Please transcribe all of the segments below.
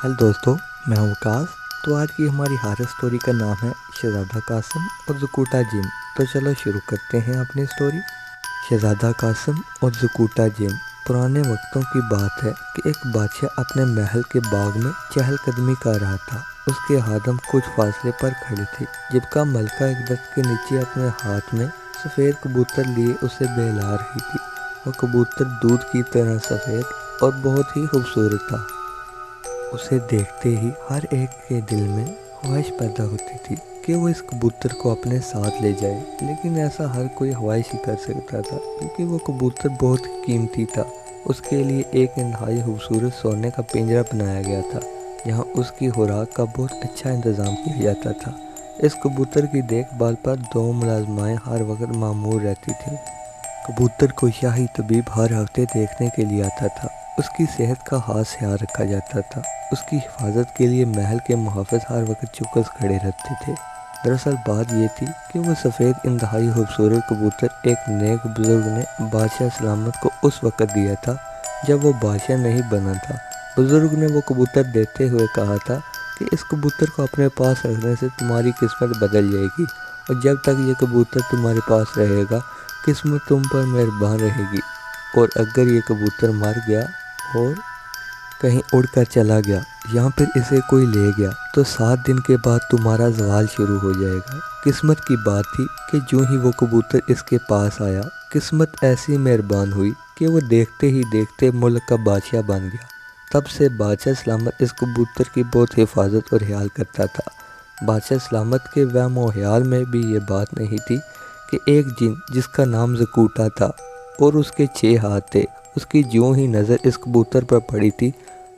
Hello दोस्तों, मैं हूँ वकास। तो आज की हमारी हॉरर स्टोरी का नाम है शहज़ादा कासिम और ज़कूटा जिन। तो चलो शुरू करते हैं अपनी स्टोरी। शहज़ादा कासिम और ज़कूटा जिन। पुराने वक्तों की बात है कि एक बादशाह अपने महल के बाग में चहलकदमी कर रहा था। उसके हादम कुछ फासले पर खड़े थे जबकि मलका एक दरख्त के नीचे अपने हाथ में सफ़ेद कबूतर लिए उसे बहला रही थी। वह कबूतर दूध की तरह सफ़ेद और बहुत ही खूबसूरत था। उसे देखते ही हर एक के दिल में ख्वाहिश पैदा होती थी कि वो इस कबूतर को अपने साथ ले जाए, लेकिन ऐसा हर कोई ख्वाहिश ही कर सकता था क्योंकि वो कबूतर बहुत कीमती था। उसके लिए एक इंतहाई खूबसूरत सोने का पिंजरा बनाया गया था जहाँ उसकी खुराक का बहुत अच्छा इंतज़ाम किया जाता था। इस कबूतर की देखभाल पर 2 मुलाजमाएँ हर वक्त मामूर रहती थीं। कबूतर को शाही तबीब हर हफ्ते देखने के लिए आता था। उसकी सेहत का खास ख्याल रखा जाता था। उसकी हिफाजत के लिए महल के मुहाफ़िज़ हर वक्त चौकस खड़े रहते थे। दरअसल बात यह थी कि वह सफ़ेद इंतहाई खूबसूरत कबूतर एक नेक बुज़ुर्ग ने बादशाह सलामत को उस वक़्त दिया था जब वो बादशाह नहीं बना था। बुज़ुर्ग ने वो कबूतर देते हुए कहा था कि इस कबूतर को अपने पास रखने से तुम्हारी किस्मत बदल जाएगी, और जब तक ये कबूतर तुम्हारे पास रहेगा किस्मत तुम पर मेहरबान रहेगी। और अगर ये कबूतर मर गया और कहीं उड़कर चला गया या फिर इसे कोई ले गया तो 7 दिन के बाद तुम्हारा ज़वाल शुरू हो जाएगा। किस्मत की बात थी कि जो ही वो कबूतर इसके पास आया, किस्मत ऐसी मेहरबान हुई कि वो देखते ही देखते मुल्क का बादशाह बन गया। तब से बादशाह सलामत इस कबूतर की बहुत हिफाजत और ख्याल करता था। बादशाह सलामत के वहम और ख्याल में भी ये बात नहीं थी कि एक जिन जिसका नाम ज़कूटा था और उसके 6 हाथ थे, उसकी ज्यों ही नज़र इस कबूतर पर पड़ी थी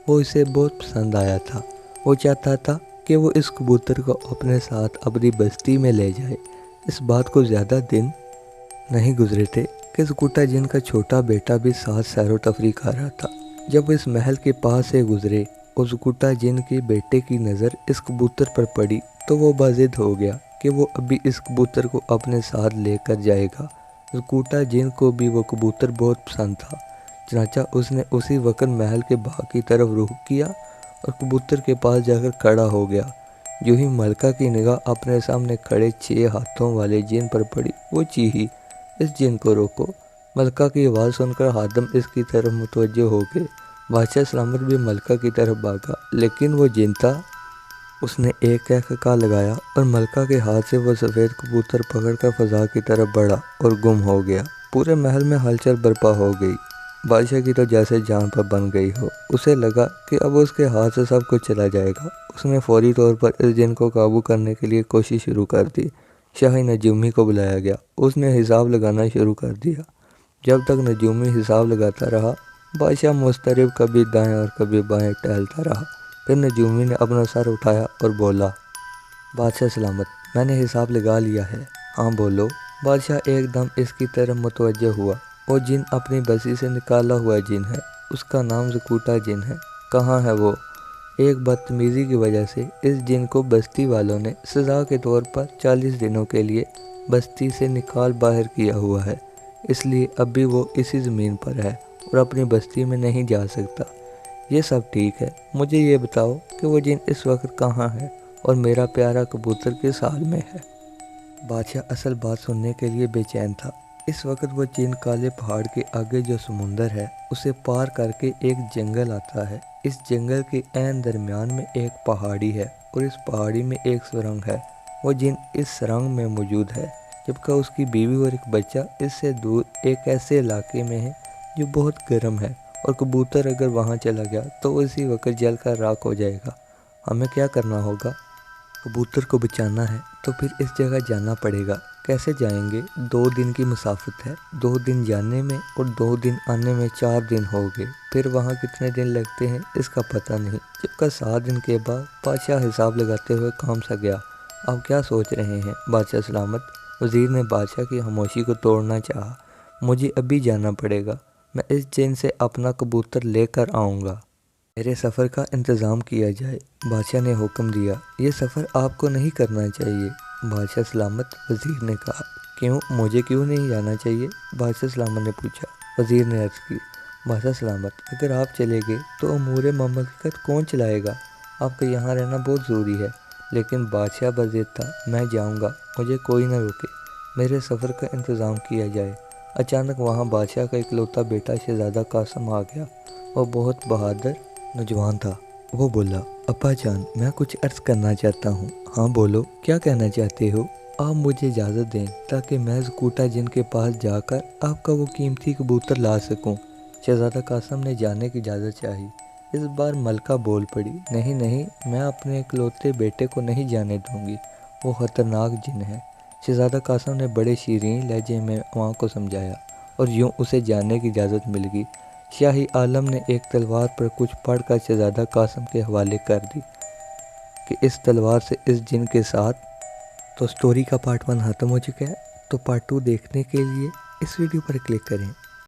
वो इसे बहुत पसंद आया था। वो चाहता था कि वो इस कबूतर को अपने साथ अपनी बस्ती में ले जाए। इस बात को ज़्यादा दिन नहीं गुजरे थे कि ज़कूटा जिन का छोटा बेटा भी साथ सैर तफरी कर रहा था। जब इस महल के पास से गुजरे और ज़कूटा जिन के बेटे की नज़र इस कबूतर पर पड़ी तो वो बाजिद हो गया कि वो अभी इस कबूतर को अपने साथ लेकर जाएगा। ज़कूटा जिन को भी वो कबूतर बहुत पसंद था, चनाचा उसने उसी वक्त महल के बाग की तरफ रुख किया और कबूतर के पास जाकर खड़ा हो गया। जो ही मलका की निगाह अपने सामने खड़े 6 हाथों वाले जिन पर पड़ी, वो चीही, इस जिन को रोको। मलका की आवाज़ सुनकर हादम इसकी तरफ मुतवज्जो हो गए। बादशाह सलामत भी मलका की तरफ भागा, लेकिन वो जिन था। उसने एक कहका लगाया और मलका के हाथ से वो सफ़ेद कबूतर पकड़कर फ़ज़ा की तरफ बढ़ा और गुम हो गया। पूरे महल में हलचल बर्पा हो गई। बादशाह की तो जैसे जान पर बन गई हो। उसे लगा कि अब उसके हाथ से सब कुछ चला जाएगा। उसने फौरी तौर पर इस जिन को काबू करने के लिए कोशिश शुरू कर दी। शाही नजूमी को बुलाया गया। उसने हिसाब लगाना शुरू कर दिया। जब तक नजूमी हिसाब लगाता रहा, बादशाह मुस्तरिब कभी दाएं और कभी बाएं टहलता रहा। फिर नजूमी ने अपना सर उठाया और बोला, बादशाह सलामत, मैंने हिसाब लगा लिया है। हाँ बोलो। बादशाह एकदम इसकी तरफ मुतवज्जह हुआ। वो जिन अपनी बस्ती से निकाला हुआ जिन है। उसका नाम ज़कूटा जिन है। कहाँ है वो? एक बदतमीज़ी की वजह से इस जिन को बस्ती वालों ने सज़ा के तौर पर 40 दिनों के लिए बस्ती से निकाल बाहर किया हुआ है। इसलिए अभी वो इसी ज़मीन पर है और अपनी बस्ती में नहीं जा सकता। ये सब ठीक है, मुझे ये बताओ कि वो जिन इस वक्त कहाँ है और मेरा प्यारा कबूतर किस हाल में है। बादशाह असल बात सुनने के लिए बेचैन था। इस वक्त वो जिन काले पहाड़ के आगे जो समुंदर है उसे पार करके एक जंगल आता है। इस जंगल के ऐन दरमियान में एक पहाड़ी है और इस पहाड़ी में एक सुरंग है। वो जिन इस सुरंग में मौजूद है जबकि उसकी बीवी और एक बच्चा इससे दूर एक ऐसे इलाके में है जो बहुत गर्म है, और कबूतर अगर वहाँ चला गया तो उसी वक्त जल कर राख हो जाएगा। हमें क्या करना होगा? कबूतर को बचाना है तो फिर इस जगह जाना पड़ेगा। कैसे जाएंगे? 2 दिन की मुसाफत है। 2 दिन जाने में और 2 दिन आने में 4 दिन हो गए। फिर वहाँ कितने दिन लगते हैं इसका पता नहीं। जबकि 7 दिन के बाद बादशाह हिसाब लगाते हुए काम सा गया। अब क्या सोच रहे हैं बादशाह सलामत? वज़ीर ने बादशाह की खामोशी को तोड़ना चाहा। मुझे अभी जाना पड़ेगा। मैं इस जिन से अपना कबूतर लेकर आऊँगा। मेरे सफ़र का इंतज़ाम किया जाए। बादशाह ने हुक्म दिया। ये सफ़र आपको नहीं करना चाहिए, बादशाह सलामत, वज़ीर ने कहा। क्यों? मुझे क्यों नहीं जाना चाहिए? बादशाह सलामत ने पूछा। वज़ीर ने अर्ज़ की, बादशाह सलामत, अगर आप चले गए तो अमूर ममलकत कौन चलाएगा? آپ کا یہاں رہنا بہت ضروری ہے، لیکن بادشاہ بزید تھا، میں جاؤں گا، مجھے کوئی نہ روکے، میرے سفر کا انتظام کیا جائے۔ اچانک وہاں بادشاہ کا اکلوتا بیٹا شہزادہ قاسم آ گیا۔ وہ بہت بہادر نوجوان تھا۔ وہ بولا، ابا جان، میں کچھ عرض کرنا چاہتا ہوں۔ ہاں بولو، کیا کہنا چاہتے ہو؟ آپ مجھے اجازت دیں تاکہ میں زکوٹا جن کے پاس جا کر آپ کا وہ قیمتی کبوتر لا سکوں۔ شہزادہ قاسم نے جانے کی اجازت چاہی۔ اس بار ملکہ بول پڑی، نہیں نہیں، میں اپنے اکلوتے بیٹے کو نہیں جانے دوں گی، وہ خطرناک جن ہے۔ شہزادہ قاسم نے بڑے شیریں لہجے میں ماں کو سمجھایا اور یوں اسے جانے کی اجازت مل گئی۔ شاہی عالم نے ایک تلوار پر کچھ پڑھ کر شہزادہ قاسم کے حوالے کر دی کہ اس تلوار سے اس جن کے ساتھ۔ تو سٹوری کا پارٹ 1 ختم ہو چکا ہے، تو پارٹ 2 دیکھنے کے لیے اس ویڈیو پر کلک کریں۔